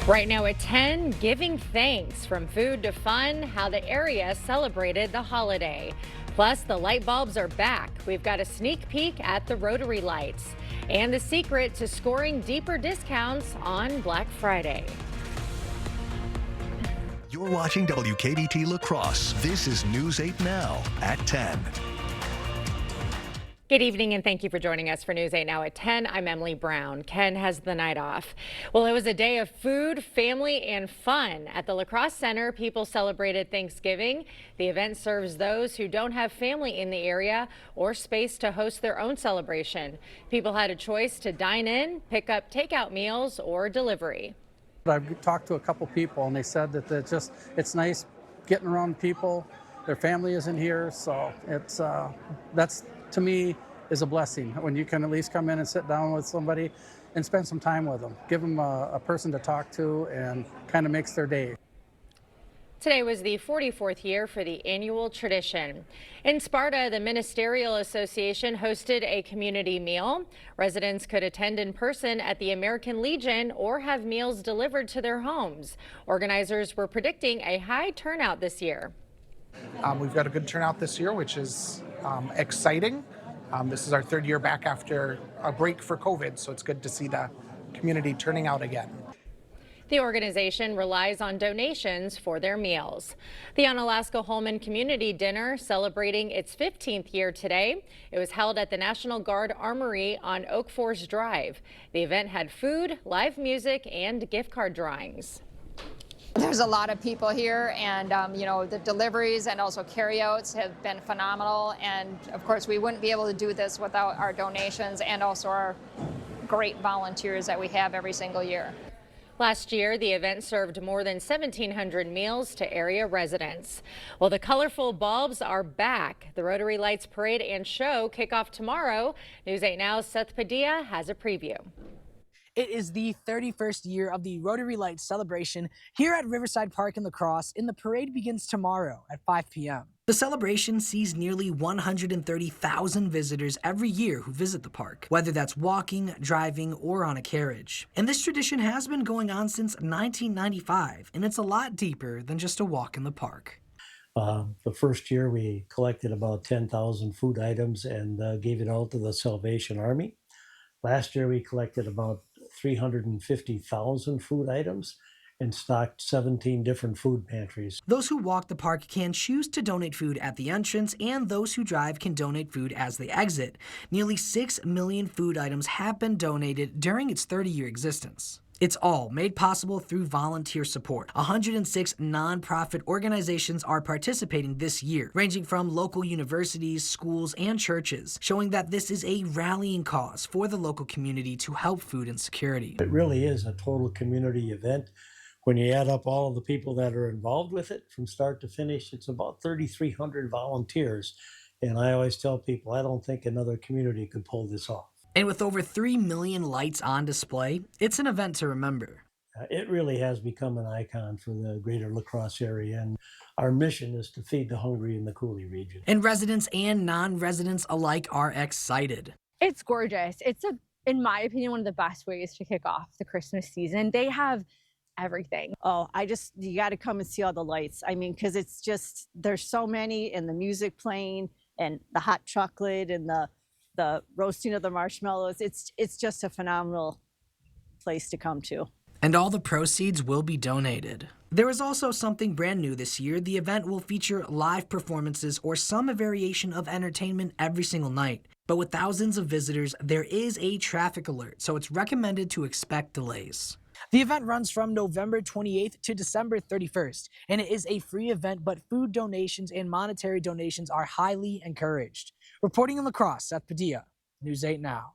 Right now at 10, giving thanks from food to fun, how the area celebrated the holiday. Plus, the light bulbs are back. We've got a sneak peek at the Rotary lights and the secret to scoring deeper discounts on Black Friday. You're watching WKBT La Crosse. This is News 8 Now at 10. Good evening and thank you for joining us for News 8 Now at 10. I'm Emily Brown. Ken has the night off. Well, it was a day of food, family, and fun. At the La Crosse Center, people celebrated Thanksgiving. The event serves those who don't have family in the area or space to host their own celebration. People had a choice to dine in, pick up takeout meals, or delivery. I've talked to a couple people and they said that it's nice getting around people. Their family isn't here, so that's to me is a blessing when you can at least come in and sit down with somebody and spend some time with them. Give them a person to talk to and kind of makes their day. Today was the 44th year for the annual tradition. In Sparta, the Ministerial Association hosted a community meal. Residents could attend in person at the American Legion or have meals delivered to their homes. Organizers were predicting a high turnout this year. We've got a good turnout this year, which is exciting. This is our third year back after a break for COVID, so it's good to see the community turning out again. The organization relies on donations for their meals. The Onalaska Holman Community Dinner celebrating its 15th year today. It was held at the National Guard Armory on Oak Forest Drive. The event had food, live music, and gift card drawings. There's a lot of people here, and the deliveries and also carryouts have been phenomenal. And of course, we wouldn't be able to do this without our donations and also our great volunteers that we have every single year. Last year, the event served more than 1,700 meals to area residents. Well, the colorful bulbs are back. The Rotary Lights Parade and Show kick off tomorrow. News 8 Now's Seth Padilla has a preview. It is the 31st year of the Rotary Lights celebration here at Riverside Park in La Crosse, and the parade begins tomorrow at 5 p.m. The celebration sees nearly 130,000 visitors every year who visit the park, whether that's walking, driving, or on a carriage. And this tradition has been going on since 1995, and it's a lot deeper than just a walk in the park. The first year we collected about 10,000 food items and gave it out to the Salvation Army. Last year we collected about 350,000 food items and stocked 17 different food pantries. Those who walk the park can choose to donate food at the entrance, and those who drive can donate food as they exit. Nearly 6 million food items have been donated during its 30-year existence. It's all made possible through volunteer support. 106 nonprofit organizations are participating this year, ranging from local universities, schools, and churches, showing that this is a rallying cause for the local community to help food insecurity. It really is a total community event. When you add up all of the people that are involved with it from start to finish, it's about 3,300 volunteers. And I always tell people, I don't think another community could pull this off. And with over 3 million lights on display, it's an event to remember. It really has become an icon for the greater La Crosse area, and our mission is to feed the hungry in the Coulee region. And residents and non-residents alike are excited. It's gorgeous. It's, in my opinion, one of the best ways to kick off the Christmas season. They have everything. Oh, you got to come and see all the lights. I mean, because it's just, there's so many, and the music playing and the hot chocolate and the roasting of the marshmallows. It's just a phenomenal place to come to. And all the proceeds will be donated. There is also something brand new this year. The event will feature live performances or some variation of entertainment every single night. But with thousands of visitors, there is a traffic alert, so it's recommended to expect delays. The event runs from November 28th to December 31st, and it is a free event, but food donations and monetary donations are highly encouraged. Reporting in La Crosse, Seth Padilla, News 8 Now.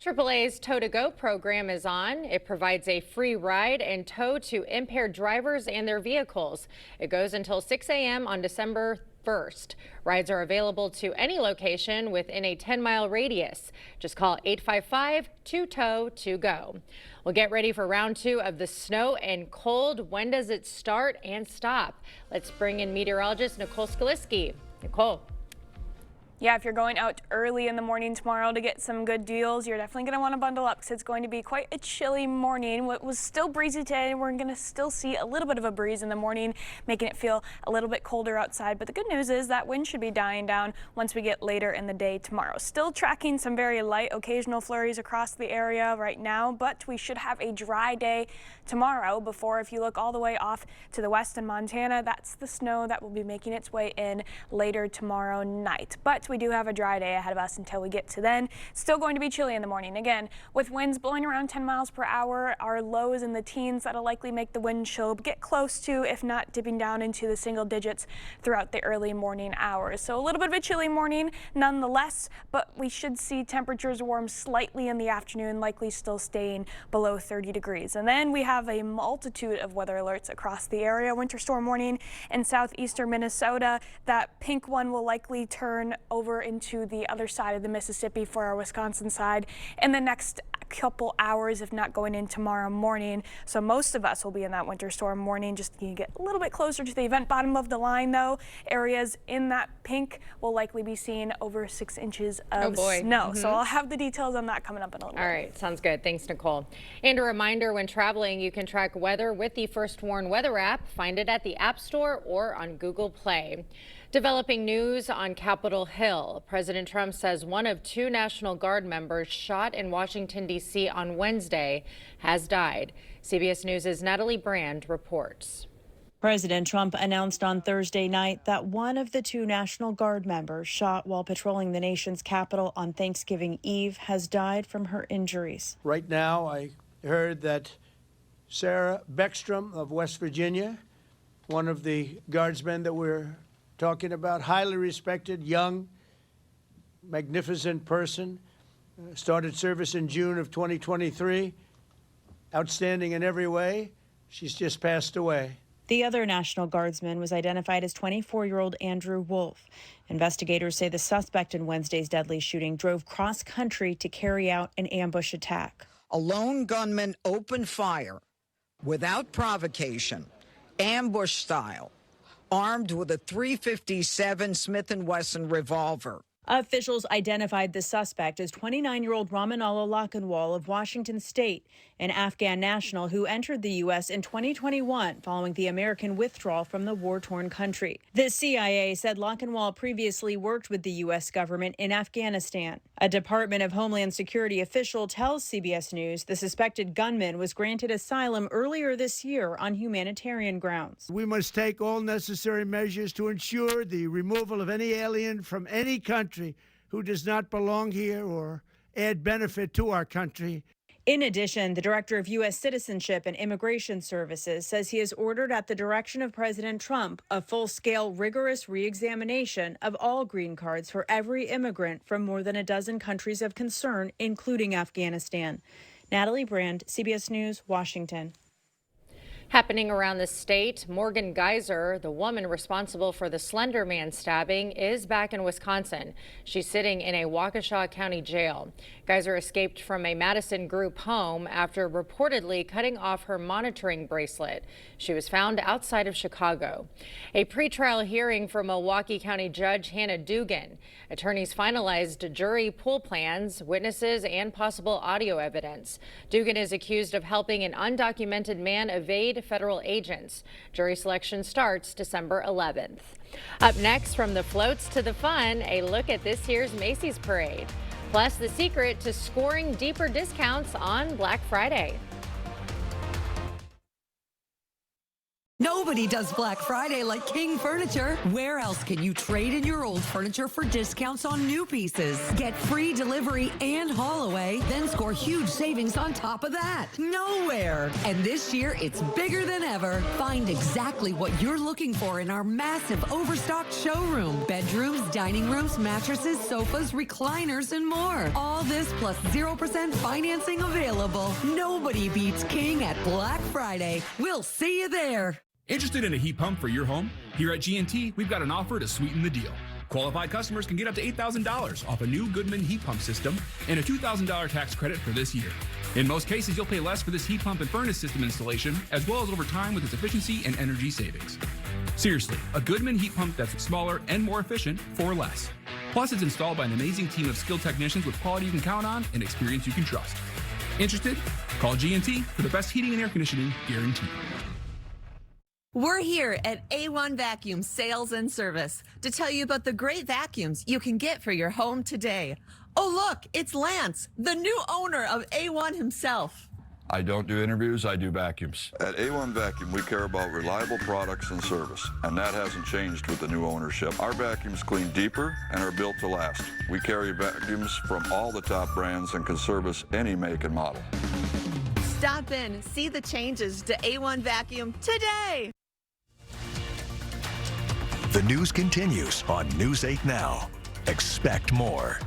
AAA's Tow to Go program is on. It provides a free ride and tow to impaired drivers and their vehicles. It goes until 6 a.m. on December 1st. Rides are available to any location within a 10-mile radius. Just call 855-2TOW-TO-GO. We'll get ready for round 2 of the snow and cold. When does it start and stop? Let's bring in meteorologist Nicole Skaliski. Nicole. Yeah, if you're going out early in the morning tomorrow to get some good deals, you're definitely going to want to bundle up because it's going to be quite a chilly morning. What was still breezy today, we're going to still see a little bit of a breeze in the morning, making it feel a little bit colder outside. But the good news is that wind should be dying down once we get later in the day tomorrow. Still tracking some very light occasional flurries across the area right now, but we should have a dry day tomorrow before, if you look all the way off to the west in Montana, that's the snow that will be making its way in later tomorrow night. But we do have a dry day ahead of us until we get to then. Still going to be chilly in the morning. Again, with winds blowing around 10 miles per hour, our lows in the teens, that'll likely make the wind chill get close to, if not dipping down into the single digits throughout the early morning hours. So a little bit of a chilly morning nonetheless, but we should see temperatures warm slightly in the afternoon, likely still staying below 30 degrees. And then we have a multitude of weather alerts across the area. Winter storm warning in southeastern Minnesota. That pink one will likely turn over into the other side of the Mississippi for our Wisconsin side in the next couple hours, if not going in tomorrow morning. So most of us will be in that winter storm warning. Just you get a little bit closer to the event bottom of the line, though. Areas in that pink will likely be seeing over 6 inches of snow. So I'll have the details on that coming up in a little bit. All right, sounds good. Thanks, Nicole. And a reminder, when traveling, you can track weather with the First Warn weather app. Find it at the App Store or on Google Play. Developing news on Capitol Hill. President Trump says one of 2 National Guard members shot in Washington, D.C. on Wednesday has died. CBS News' Natalie Brand reports. President Trump announced on Thursday night that one of the 2 National Guard members shot while patrolling the nation's capital on Thanksgiving Eve has died from her injuries. Right now, I heard that Sarah Beckstrom of West Virginia, one of the guardsmen that we're talking about, highly respected, young, magnificent person, started service in June of 2023, outstanding in every way. She's just passed away. The other National Guardsman was identified as 24-year-old Andrew Wolf. Investigators say the suspect in Wednesday's deadly shooting drove cross-country to carry out an ambush attack. A lone gunman opened fire without provocation, ambush style, armed with a .357 Smith & Wesson revolver. Officials identified the suspect as 29-year-old Ramanallah Lakhanwal of Washington State, an Afghan national who entered the U.S. in 2021 following the American withdrawal from the war-torn country. The CIA said Lakhanwal previously worked with the U.S. government in Afghanistan. A Department of Homeland Security official tells CBS News the suspected gunman was granted asylum earlier this year on humanitarian grounds. We must take all necessary measures to ensure the removal of any alien from any country who does not belong here or add benefit to our country. In addition, the director of U.S. Citizenship and Immigration Services says he has ordered at the direction of President Trump a full-scale, rigorous re-examination of all green cards for every immigrant from more than a dozen countries of concern, including Afghanistan. Natalie Brand, CBS News, Washington. Happening around the state, Morgan Geyser, the woman responsible for the Slender Man stabbing, is back in Wisconsin. She's sitting in a Waukesha County jail. Geyser escaped from a Madison group home after reportedly cutting off her monitoring bracelet. She was found outside of Chicago. A pretrial hearing for Milwaukee County Judge Hannah Dugan. Attorneys finalized jury pool plans, witnesses, and possible audio evidence. Dugan is accused of helping an undocumented man evade federal agents. Jury selection starts December 11th. Up next, from the floats to the fun, a look at this year's Macy's parade. Plus, the secret to scoring deeper discounts on Black Friday. Nobody does Black Friday like King Furniture. Where else can you trade in your old furniture for discounts on new pieces? Get free delivery and haul away, then score huge savings on top of that. Nowhere. And this year, it's bigger than ever. Find exactly what you're looking for in our massive overstocked showroom. Bedrooms, dining rooms, mattresses, sofas, recliners, and more. All this plus 0% financing available. Nobody beats King at Black Friday. We'll see you there. Interested in a heat pump for your home? Here at G&T, we've got an offer to sweeten the deal. Qualified customers can get up to $8,000 off a new Goodman heat pump system and a $2,000 tax credit for this year. In most cases, you'll pay less for this heat pump and furnace system installation, as well as over time with its efficiency and energy savings. Seriously, a Goodman heat pump that's smaller and more efficient for less. Plus, it's installed by an amazing team of skilled technicians with quality you can count on and experience you can trust. Interested? Call G&T for the best heating and air conditioning guaranteed. We're here at A1 Vacuum Sales and Service to tell you about the great vacuums you can get for your home today. Oh, look, it's Lance, the new owner of A1 himself. I don't do interviews, I do vacuums. At A1 Vacuum, we care about reliable products and service, and that hasn't changed with the new ownership. Our vacuums clean deeper and are built to last. We carry vacuums from all the top brands and can service any make and model. Stop in, see the changes to A1 Vacuum today. The news continues on News 8 Now. Expect more.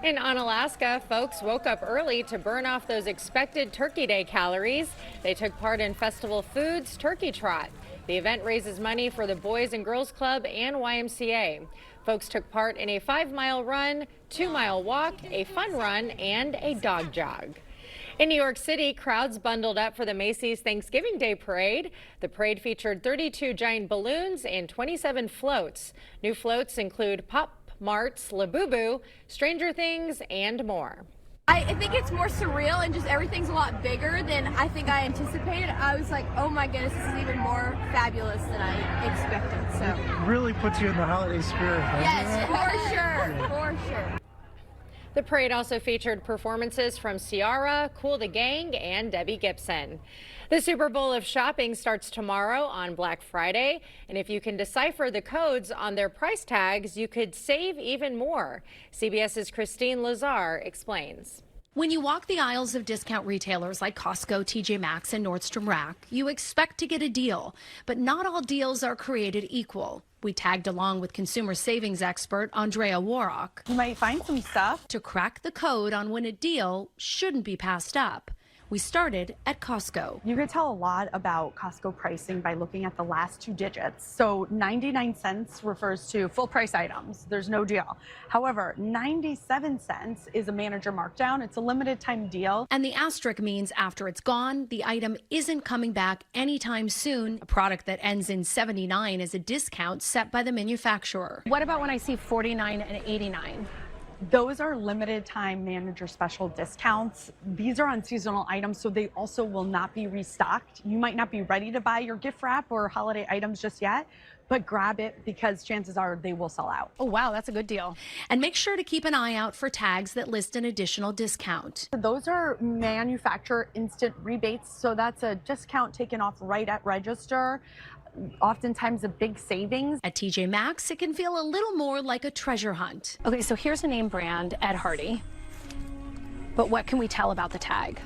In Unalaska, folks woke up early to burn off those expected Turkey Day calories. They took part in Festival Foods Turkey Trot. The event raises money for the Boys and Girls Club and YMCA. Folks took part in a 5-mile run, 2-mile walk, a fun run, and a dog jog. In New York City, crowds bundled up for the Macy's Thanksgiving Day Parade. The parade featured 32 giant balloons and 27 floats. New floats include Pop Mart's Labubu, Stranger Things, and more. I think it's more surreal and just everything's a lot bigger than I think I anticipated. I was like, oh my goodness, this is even more fabulous than I expected. So it really puts you in the holiday spirit. Yes, for sure, for sure. The parade also featured performances from Ciara, Kool the Gang, and Debbie Gibson. The Super Bowl of shopping starts tomorrow on Black Friday, and if you can decipher the codes on their price tags, you could save even more. CBS's Christine Lazar explains. When you walk the aisles of discount retailers like Costco, TJ Maxx, and Nordstrom Rack, you expect to get a deal, but not all deals are created equal. We tagged along with consumer savings expert Andrea Warrock. You might find some stuff to crack the code on when a deal shouldn't be passed up. We started at Costco. You can tell a lot about Costco pricing by looking at the last 2 digits. So 99 cents refers to full price items. There's no deal. However, 97 cents is a manager markdown. It's a limited time deal. And the asterisk means after it's gone, the item isn't coming back anytime soon. A product that ends in 79 is a discount set by the manufacturer. What about when I see 49 and 89? Those are limited time manager special discounts. These are on seasonal items, so they also will not be restocked. You might not be ready to buy your gift wrap or holiday items just yet, but grab it because chances are they will sell out. Oh, wow, that's a good deal. And make sure to keep an eye out for tags that list an additional discount. Those are manufacturer instant rebates, so that's a discount taken off right at register. Oftentimes a big savings. At TJ Maxx, it can feel a little more like a treasure hunt. Okay, so here's a name brand, Ed Hardy. But what can we tell about the tag?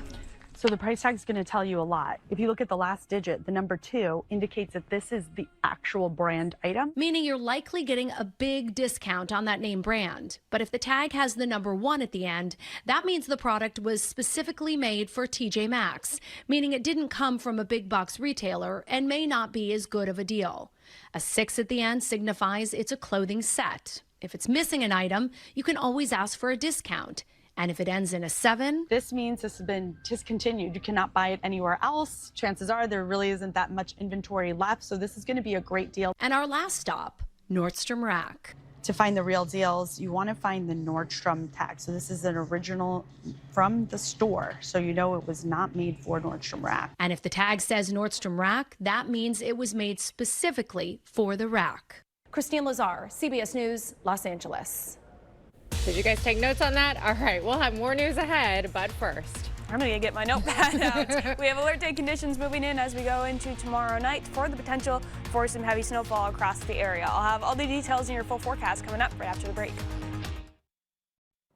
So the price tag is going to tell you a lot. If you look at the last digit, the number 2 indicates that this is the actual brand item. Meaning you're likely getting a big discount on that name brand. But if the tag has the number 1 at the end, that means the product was specifically made for TJ Maxx, meaning it didn't come from a big box retailer and may not be as good of a deal. A 6 at the end signifies it's a clothing set. If it's missing an item, you can always ask for a discount. And if it ends in a 7, this means this has been discontinued. You cannot buy it anywhere else. Chances are there really isn't that much inventory left, so this is going to be a great deal. And our last stop, Nordstrom Rack. To find the real deals, you want to find the Nordstrom tag. So this is an original from the store, so you know it was not made for Nordstrom Rack. And if the tag says Nordstrom Rack, that means it was made specifically for the rack. Christine Lazar, CBS News, Los Angeles. Did you guys take notes on that? All right, we'll have more news ahead, but first. I'm going to get my notepad out. We have alert day conditions moving in as we go into tomorrow night for the potential for some heavy snowfall across the area. I'll have all the details in your full forecast coming up right after the break.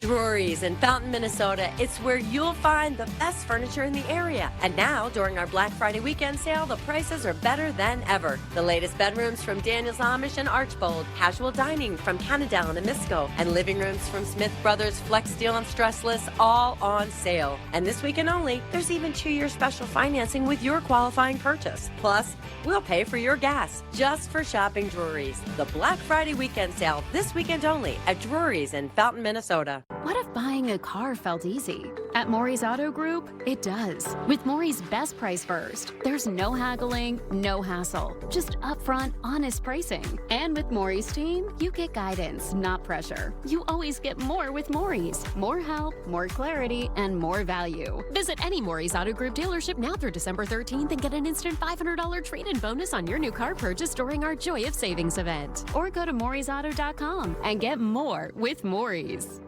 Drury's in Fountain, Minnesota. It's where you'll find the best furniture in the area. And now, during our Black Friday weekend sale, the prices are better than ever. The latest bedrooms from Daniels Amish and Archbold, casual dining from Canadown and Misco, and living rooms from Smith Brothers, Flex Steel and Stressless, all on sale. And this weekend only, there's even 2-year special financing with your qualifying purchase. Plus, we'll pay for your gas just for shopping Drury's. The Black Friday weekend sale this weekend only at Drury's in Fountain, Minnesota. What if buying a car felt easy. At Maury's Auto Group, it does. With Maury's Best Price First, there's no haggling, no hassle, just upfront, honest pricing. And with Maury's team, you get guidance, not pressure. You always get more with Maury's. More help, more clarity, and more value. Visit any Maury's Auto Group dealership now through December 13th and get an instant $500 trade-in bonus on your new car purchase during our Joy of Savings event. Or go to Maury'sAuto.com and get more with Maury's.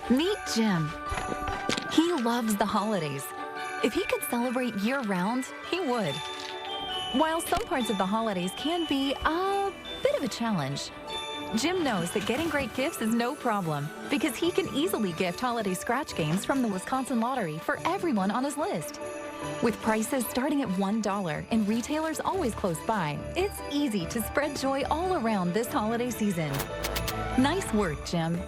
Meet Jim. He loves the holidays. If he could celebrate year-round, he would. While some parts of the holidays can be a bit of a challenge, Jim knows that getting great gifts is no problem because he can easily gift holiday scratch games from the Wisconsin Lottery for everyone on his list. With prices starting at $1 and retailers always close by, it's easy to spread joy all around this holiday season. Nice work, Jim.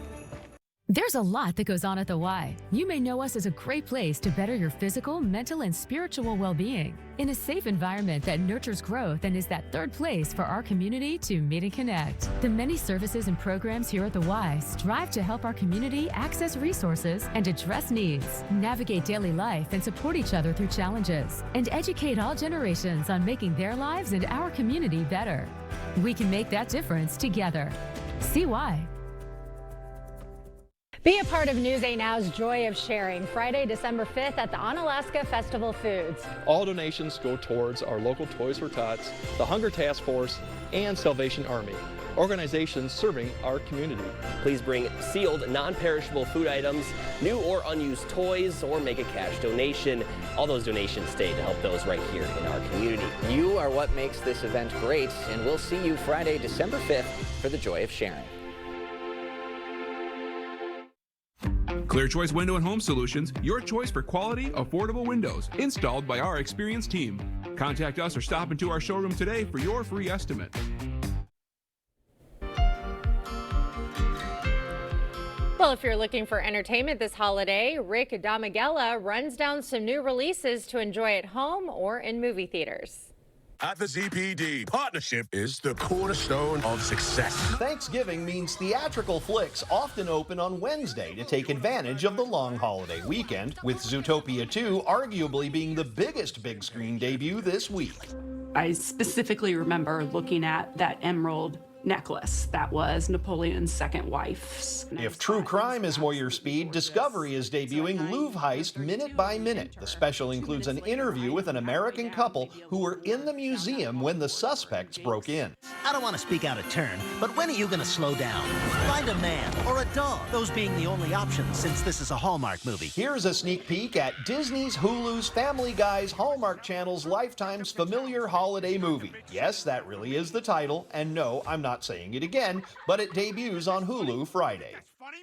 There's a lot that goes on at the Y. You may know us as a great place to better your physical, mental, and spiritual well-being in a safe environment that nurtures growth and is that third place for our community to meet and connect. The many services and programs here at the Y strive to help our community access resources and address needs, navigate daily life and support each other through challenges, and educate all generations on making their lives and our community better. We can make that difference together. See why. Be a part of News 8 Now's Joy of Sharing, Friday, December 5th at the Onalaska Festival Foods. All donations go towards our local Toys for Tots, the Hunger Task Force, and Salvation Army, organizations serving our community. Please bring sealed, non-perishable food items, new or unused toys, or make a cash donation. All those donations stay to help those right here in our community. You are what makes this event great, and we'll see you Friday, December 5th for the Joy of Sharing. Clear Choice Window and Home Solutions, your choice for quality, affordable windows, installed by our experienced team. Contact us or stop into our showroom today for your free estimate. Well, if you're looking for entertainment this holiday, Rick Damigella runs down some new releases to enjoy at home or in movie theaters. At the ZPD, partnership is the cornerstone of success. Thanksgiving means theatrical flicks often open on Wednesday to take advantage of the long holiday weekend, with Zootopia 2 arguably being the biggest big screen debut this week. I specifically remember looking at that emerald necklace that was Napoleon's second wife's. If true crime is more your speed, Discovery is debuting Louvre Heist Minute by Minute. The special includes an interview with an American couple who were in the museum when the suspects broke in. I don't want to speak out of turn, but when are you going to slow down? Find a man or a dog, those being the only options since this is a Hallmark movie. Here's a sneak peek at Disney's, Hulu's, Family Guy's, Hallmark Channel's, Lifetime's familiar holiday movie. Yes, that really is the title, and no, I'm not saying it again, but it debuts on Hulu Friday.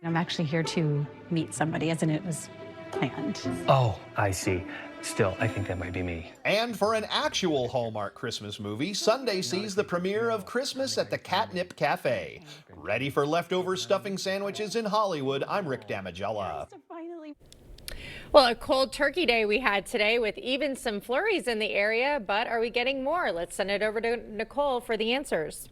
I'm actually here to meet somebody, as in it was planned. Oh, I see. Still, I think that might be me. And for an actual Hallmark Christmas movie, Sunday sees the premiere of Christmas at the Catnip Cafe. Ready for leftover stuffing sandwiches in Hollywood, I'm Rick Damigella. Well, a cold turkey day we had today with even some flurries in the area, but are we getting more? Let's send it over to Nicole for the answers.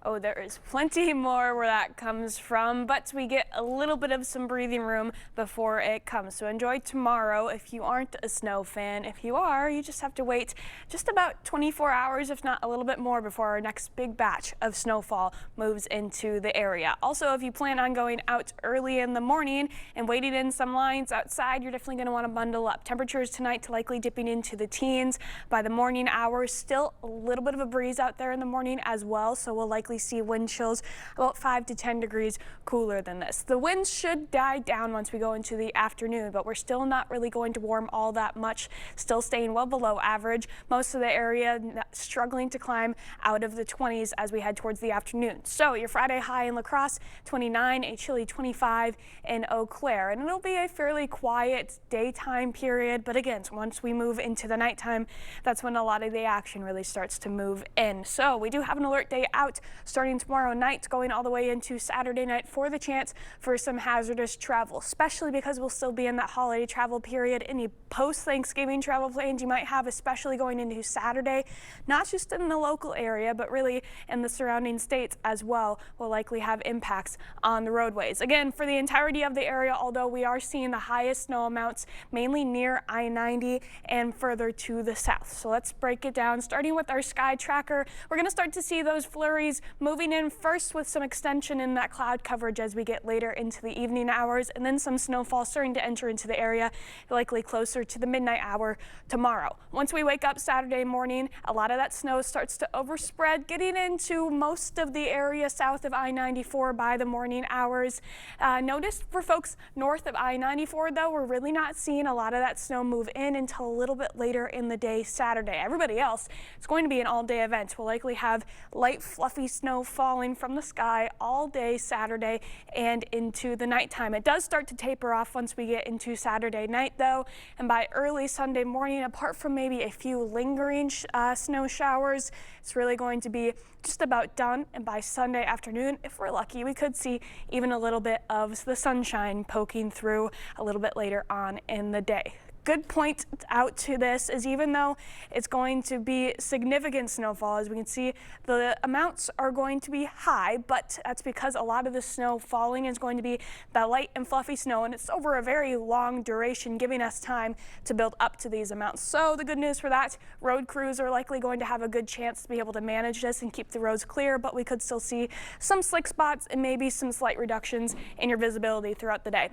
Oh, there is plenty more where that comes from, but we get a little bit of some breathing room before it comes. So enjoy tomorrow if you aren't a snow fan. If you are, you just have to wait just about 24 hours, if not a little bit more, before our next big batch of snowfall moves into the area. Also, if you plan on going out early in the morning and waiting in some lines outside, you're definitely going to want to bundle up. Temperatures tonight likely dipping into the teens by the morning hours. Still a little bit of a breeze out there in the morning as well, so we'll likely see wind chills about 5 to 10 degrees cooler than this. The winds should die down once we go into the afternoon, but we're still not really going to warm all that much, still staying well below average. Most of the area struggling to climb out of the 20s as we head towards the afternoon. So your Friday high in La Crosse, 29, a chilly 25 in Eau Claire, and it'll be a fairly quiet daytime period, but again, once we move into the nighttime, that's when a lot of the action really starts to move in. So we do have an alert day out starting tomorrow night, going all the way into Saturday night for the chance for some hazardous travel, especially because we'll still be in that holiday travel period. Any post-Thanksgiving travel plans you might have, especially going into Saturday, not just in the local area, but really in the surrounding states as well, will likely have impacts on the roadways. Again, for the entirety of the area, although we are seeing the highest snow amounts mainly near I-90 and further to the south. So let's break it down, starting with our sky tracker. We're going to start to see those flurries moving in first with some extension in that cloud coverage as we get later into the evening hours, and then some snowfall starting to enter into the area, likely closer to the midnight hour tomorrow. Once we wake up Saturday morning, a lot of that snow starts to overspread, getting into most of the area south of I-94 by the morning hours. Notice for folks north of I-94, though, we're really not seeing a lot of that snow move in until a little bit later in the day Saturday. Everybody else, it's going to be an all-day event. We'll likely have light, fluffy snow falling from the sky all day Saturday and into the nighttime. It does start to taper off once we get into Saturday night, though, and by early Sunday morning, apart from maybe a few lingering snow showers, it's really going to be just about done. And by Sunday afternoon, if we're lucky, we could see even a little bit of the sunshine poking through a little bit later on in the day. Good point out to this is even though it's going to be significant snowfall, as we can see, the amounts are going to be high, but that's because a lot of the snow falling is going to be the light and fluffy snow, and it's over a very long duration, giving us time to build up to these amounts. So the good news for that, road crews are likely going to have a good chance to be able to manage this and keep the roads clear, but we could still see some slick spots and maybe some slight reductions in your visibility throughout the day.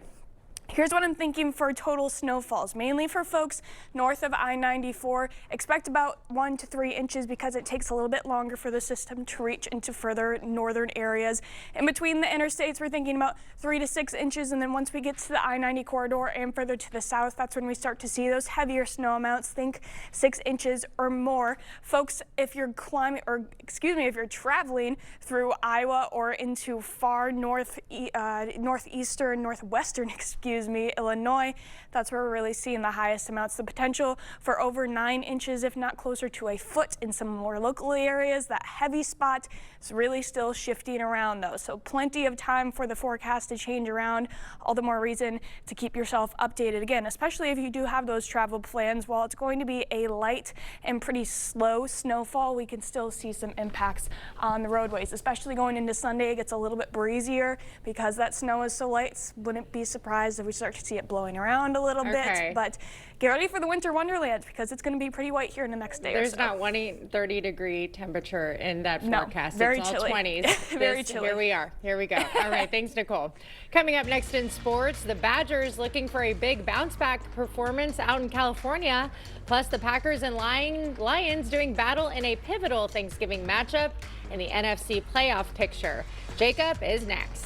Here's what I'm thinking for total snowfalls, mainly for folks north of I-94. Expect about 1 to 3 inches because it takes a little bit longer for the system to reach into further northern areas. In between the interstates, we're thinking about 3 to 6 inches, and then once we get to the I-90 corridor and further to the south, that's when we start to see those heavier snow amounts. Think 6 inches or more. Folks, if you're if you're traveling through Iowa or into far northeastern, northwestern, Illinois, that's where we're really seeing the highest amounts. The potential for over 9 inches, if not closer to a foot in some more local areas. That heavy spot is really still shifting around though. So plenty of time for the forecast to change around. All the more reason to keep yourself updated again, especially if you do have those travel plans. While it's going to be a light and pretty slow snowfall, we can still see some impacts on the roadways, especially going into Sunday. It gets a little bit breezier because that snow is so light. Wouldn't be surprised if we start to see it blowing around a little bit, but get ready for the winter wonderland because it's going to be pretty white here in the next day. There's not 30-degree temperature in that forecast. Very it's chilly. all 20s. Very chilly. Here we are. Here we go. All right. Thanks, Nicole. Coming up next in sports, the Badgers looking for a big bounce back performance out in California. Plus, the Packers and Lions doing battle in a pivotal Thanksgiving matchup in the NFC playoff picture. Jacob is next.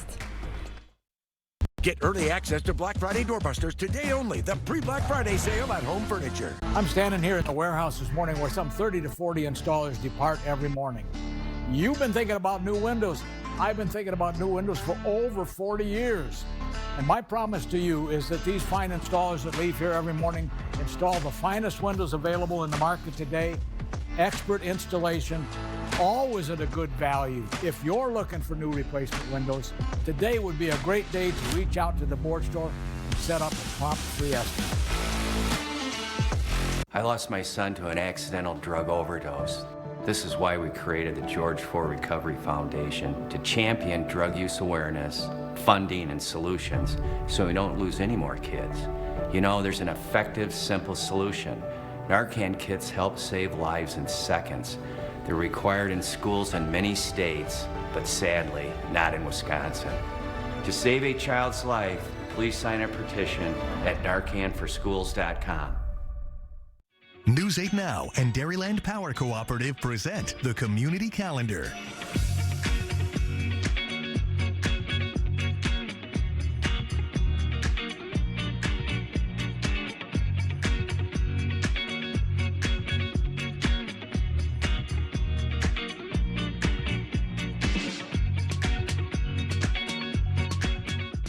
Get early access to Black Friday doorbusters today only. The pre-Black Friday sale at Home Furniture. I'm standing here at the warehouse this morning where some 30 to 40 installers depart every morning. You've been thinking about new windows. I've been thinking about new windows for over 40 years. And my promise to you is that these fine installers that leave here every morning install the finest windows available in the market today. Expert installation, always at a good value. If you're looking for new replacement windows, today would be a great day to reach out to the board store and set up a prompt free estimate. I lost my son to an accidental drug overdose. This is why we created the George Ford Recovery Foundation to champion drug use awareness, funding, and solutions so we don't lose any more kids. You know, there's an effective, simple solution. Narcan kits help save lives in seconds. They're required in schools in many states, but sadly, not in Wisconsin. To save a child's life, please sign a petition at NarcanForSchools.com. News 8 Now and Dairyland Power Cooperative present the Community Calendar.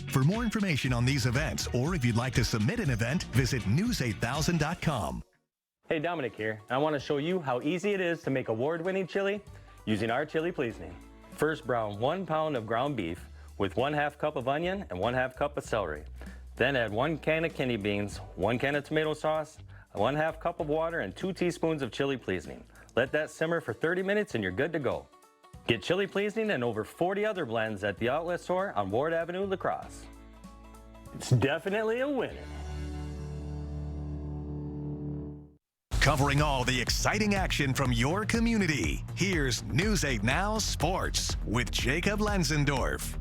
For more information on these events, or if you'd like to submit an event, visit news8000.com. Hey, Dominic here. I want to show you how easy it is to make award-winning chili using our Chili Please Me. First, brown 1 pound of ground beef with 1/2 cup of onion and 1/2 cup of celery. Then add 1 can of kidney beans, 1 can of tomato sauce, 1/2 cup of water, and 2 teaspoons of chili seasoning. Let that simmer for 30 minutes and you're good to go. Get chili seasoning and over 40 other blends at the outlet store on Ward Avenue, La Crosse. It's definitely a winner. Covering all the exciting action from your community, here's News 8 Now Sports with Jacob Lenzendorf.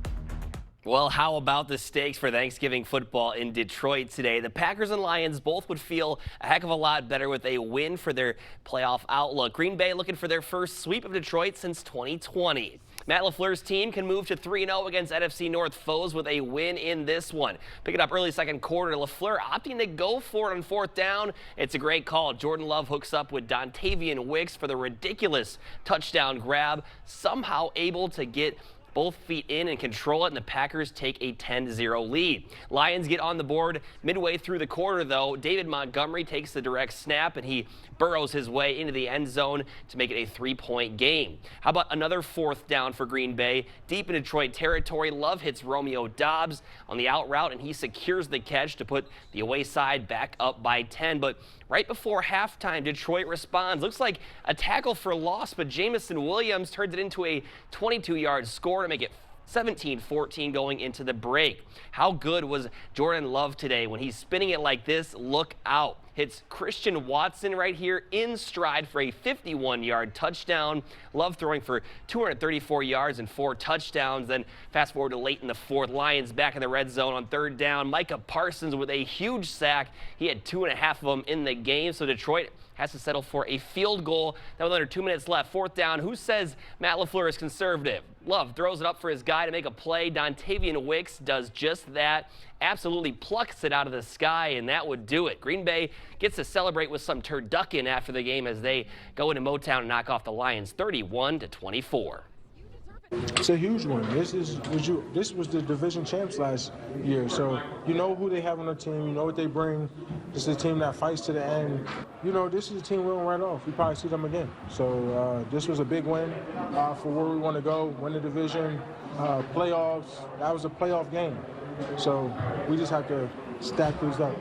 Well, how about the stakes for Thanksgiving football in Detroit today? The Packers and Lions both would feel a heck of a lot better with a win for their playoff outlook. Green Bay looking for their first sweep of Detroit since 2020. Matt LaFleur's team can move to 3-0 against NFC North foes with a win in this one. Picking up early second quarter, LaFleur opting to go for it on 4th down. It's a great call. Jordan Love hooks up with Dontavian Wicks for the ridiculous touchdown grab, somehow able to get both feet in and control it, and the Packers take a 10-0 lead. Lions get on the board midway through the quarter, though. David Montgomery takes the direct snap, and he burrows his way into the end zone to make it a 3-point game. How about another 4th down for Green Bay? Deep in Detroit territory, Love hits Romeo Doubs on the out route, and he secures the catch to put the away side back up by 10. But right before halftime, Detroit responds. Looks like a tackle for loss, but Jameson Williams turns it into a 22-yard score to make it 17-14 going into the break. How good was Jordan Love today? When he's spinning it like this, look out. Hits Christian Watson right here in stride for a 51-yard touchdown. Love throwing for 234 yards and 4 touchdowns. Then fast forward to late in the 4th, Lions back in the red zone on 3rd down. Micah Parsons with a huge sack. He had 2.5 of them in the game, so Detroit has to settle for a field goal. Now with under 2 minutes left, 4th down. Who says Matt LaFleur is conservative? Love throws it up for his guy to make a play. Dontavian Wicks does just that. Absolutely plucks it out of the sky, and that would do it. Green Bay gets to celebrate with some turducken after the game as they go into Motown and knock off the Lions 31-24. It's a huge one. This was the division champs last year, so you know who they have on the team, you know what they bring. This is a team that fights to the end. You know, this is a team we don't write off. We probably see them again. So this was a big win for where we want to go, win the division, playoffs. That was a playoff game. So we just have to stack these up.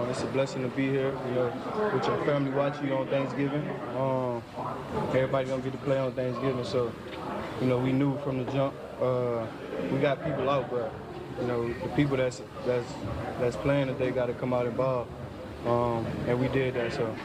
It's a blessing to be here, you know, with your family watching you on Thanksgiving. Everybody gonna get to play on Thanksgiving, so you know we knew from the jump. We got people out, but you know the people that's playing today got to come out and ball, and we did that. So.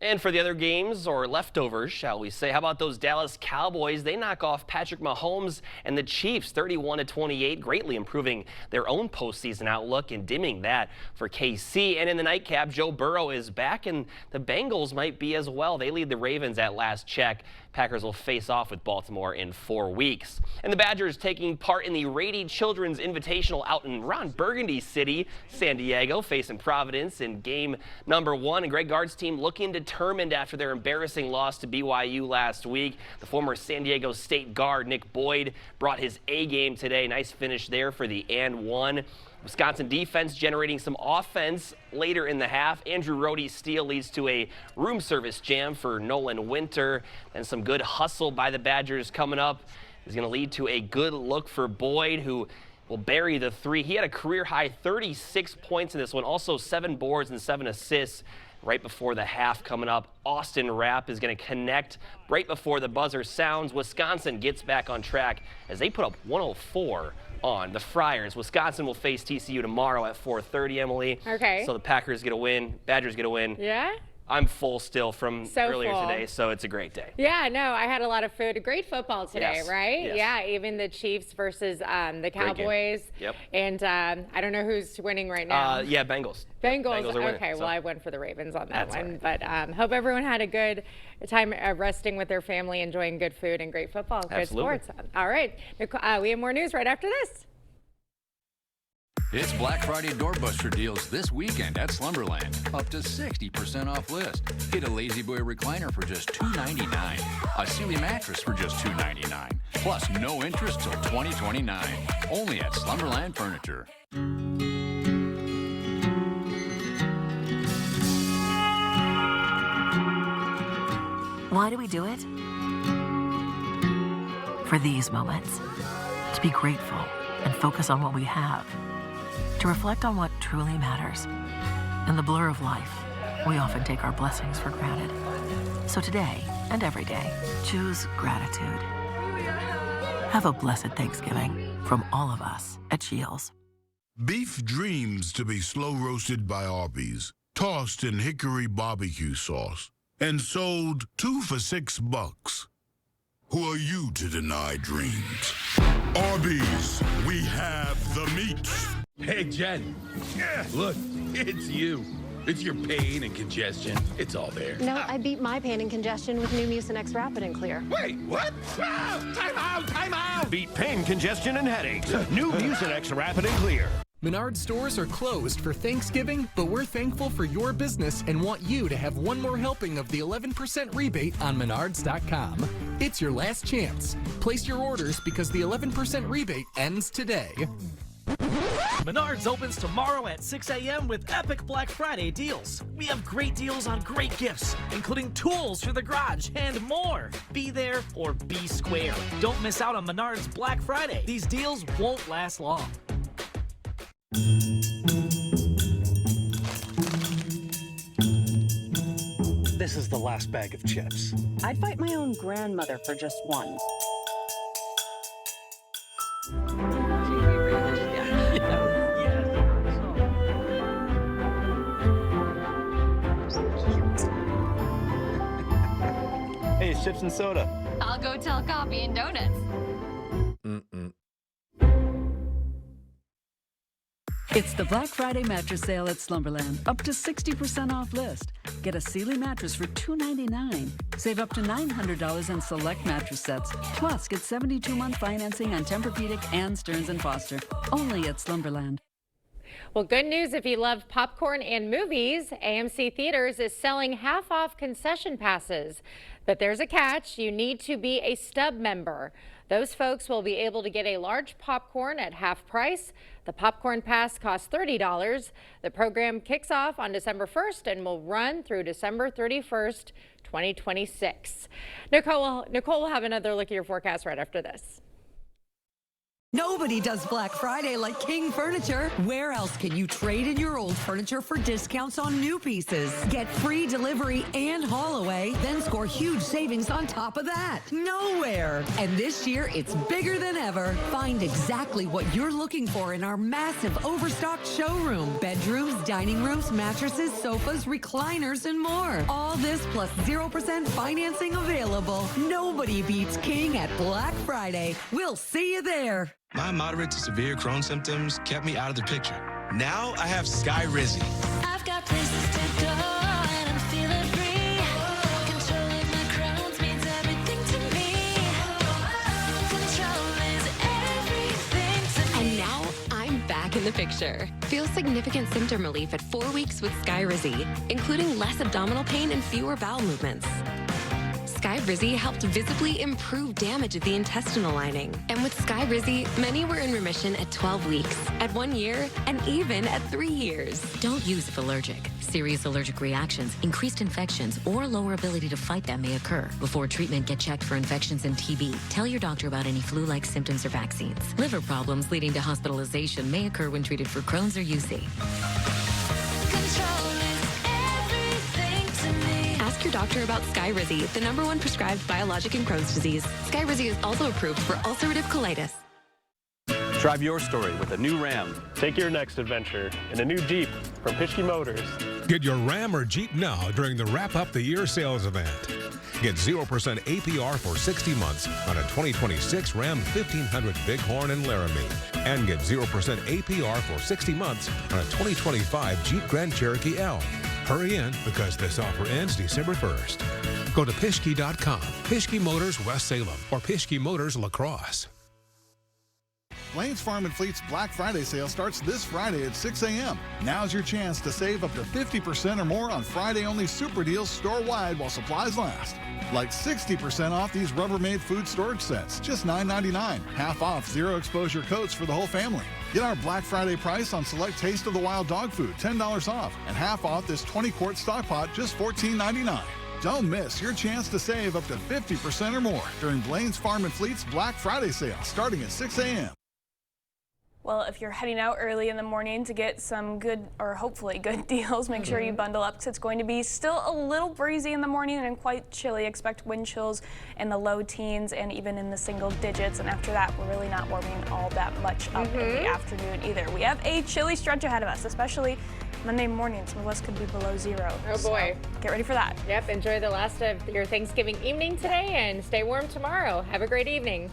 And for the other games, or leftovers, shall we say, how about those Dallas Cowboys? They knock off Patrick Mahomes and the Chiefs 31-28, greatly improving their own postseason outlook and dimming that for KC. And in the nightcap, Joe Burrow is back, and the Bengals might be as well. They lead the Ravens at last check. Packers will face off with Baltimore in 4 weeks. And the Badgers taking part in the Rady Children's Invitational out in Ron Burgundy City, San Diego, facing Providence in game number 1. And Greg Gard's team looking determined after their embarrassing loss to BYU last week. The former San Diego State guard, Nick Boyd, brought his A game today. Nice finish there for the and 1. Wisconsin defense generating some offense later in the half. Andrew Rohde's steal leads to a room service jam for Nolan Winter. And some good hustle by the Badgers coming up is going to lead to a good look for Boyd, who will bury the 3. He had a career-high 36 points in this one, also 7 boards and 7 assists. Right before the half coming up, Austin Rapp is going to connect right before the buzzer sounds. Wisconsin gets back on track as they put up 104 on the Friars. Wisconsin will face TCU tomorrow at 4:30, Emily. Okay. So the Packers get a win, Badgers get a win. Yeah? I'm full still from earlier full today, so it's a great day. Yeah, no, I had a lot of food. Great football today, Yes, right? yes. Yeah, even the Chiefs versus the Cowboys. Yep. And I don't know who's winning right now. Yeah, Bengals. Bengals are winning, okay, so. well, I went for the Ravens on that That's one. all But hope everyone had a good time resting with their family, enjoying good food and great football, Absolutely. good sports. All right, we have more news right after this. It's Black Friday doorbuster deals this weekend at Slumberland. Up to 60% off list. Get a Lazy Boy recliner for just $2.99. A Sealy mattress for just $2.99. Plus no interest till 2029. Only at Slumberland Furniture. Why do we do it? for these moments, to be grateful and focus on what we have, to reflect on what truly matters. In the blur of life, we often take our blessings for granted. So today and every day, choose gratitude. Have a blessed Thanksgiving from all of us at Shields. Beef dreams to be slow roasted by Arby's, tossed in hickory barbecue sauce, and sold 2 for $6. Who are you to deny dreams? Arby's, we have the meat. Hey, Jen. Yeah, look, it's you. It's your pain and congestion. It's all there. No, I beat my pain and congestion with new Mucinex Rapid and Clear. Wait, what? Ah, time out, time out! Beat pain, congestion, and headaches. New Mucinex Rapid and Clear. Menards stores are closed for Thanksgiving, but we're thankful for your business and want you to have one more helping of the 11% rebate on Menards.com. It's your last chance. Place your orders because the 11% rebate ends today. Menards opens tomorrow at 6 a.m. with epic Black Friday deals. We have great deals on great gifts, including tools for the garage and more. Be there or be square. Don't miss out on Menards Black Friday. These deals won't last long. This is the last bag of chips. I'd fight my own grandmother for just one. Hey, it's chips and soda. I'll go tell coffee and donuts. It's the Black Friday mattress sale at Slumberland. Up to 60% off list. Get a Sealy mattress for $299. Save up to $900 on select mattress sets. Plus, get 72-month financing on Tempur-Pedic and Stearns & Foster. Only at Slumberland. Well, good news if you love popcorn and movies. AMC Theaters is selling half-off concession passes. But there's a catch. You need to be a stub member. Those folks will be able to get a large popcorn at half price. The popcorn pass costs $30. The program kicks off on December 1st and will run through December 31st, 2026. Nicole will have another look at your forecast right after this. Nobody does Black Friday like King Furniture. Where else can you trade in your old furniture for discounts on new pieces? Get free delivery and haul away, then score huge savings on top of that. Nowhere. And this year, it's bigger than ever. Find exactly what you're looking for in our massive overstocked showroom. Bedrooms, dining rooms, mattresses, sofas, recliners, and more. All this plus 0% financing available. Nobody beats King at Black Friday. We'll see you there. My moderate to severe Crohn's symptoms kept me out of the picture. Now I have Skyrizi. I've got places to go and I'm feeling free. Controlling my Crohn's means everything to me. Control is everything to me. And now I'm back in the picture. Feel significant symptom relief at 4 weeks with Skyrizi, including less abdominal pain and fewer bowel movements. Skyrizi helped visibly improve damage of the intestinal lining. And with Skyrizi, many were in remission at 12 weeks, at 1 year, and even at 3 years. Don't use if allergic. Serious allergic reactions, increased infections, or lower ability to fight them may occur. Before treatment, get checked for infections and TB. Tell your doctor about any flu-like symptoms or vaccines. Liver problems leading to hospitalization may occur when treated for Crohn's or UC. Ask your doctor about Skyrizi, the #1 prescribed biologic in Crohn's disease. Skyrizi is also approved for ulcerative colitis. Drive your story with a new Ram. Take your next adventure in a new Jeep from Pischke Motors. Get your Ram or Jeep now during the Wrap Up the Year sales event. Get 0% APR for 60 months on a 2026 Ram 1500 Bighorn and Laramie. And get 0% APR for 60 months on a 2025 Jeep Grand Cherokee L. Hurry in because this offer ends December 1st. Go to Pischke.com, Pischke Motors West Salem, or Pischke Motors La Crosse. Lane's Farm and Fleet's Black Friday sale starts this Friday at 6 a.m. Now's your chance to save up to 50% or more on Friday-only super deals store-wide while supplies last. Like 60% off these Rubbermaid food storage sets, just $9.99. Half off zero-exposure coats for the whole family. Get our Black Friday price on select Taste of the Wild dog food, $10 off. And half off this 20-quart stock pot, just $14.99. Don't miss your chance to save up to 50% or more during Blaine's Farm and Fleet's Black Friday sale starting at 6 a.m. Well, if you're heading out early in the morning to get some good, or hopefully good deals, make sure you bundle up because it's going to be still a little breezy in the morning and quite chilly. Expect wind chills in the low teens and even in the single digits. And after that, we're really not warming all that much up in the afternoon either. We have a chilly stretch ahead of us, especially Monday morning. Some of us could be below zero. Oh boy. So get ready for that. Yep, enjoy the last of your Thanksgiving evening today and stay warm tomorrow. Have a great evening.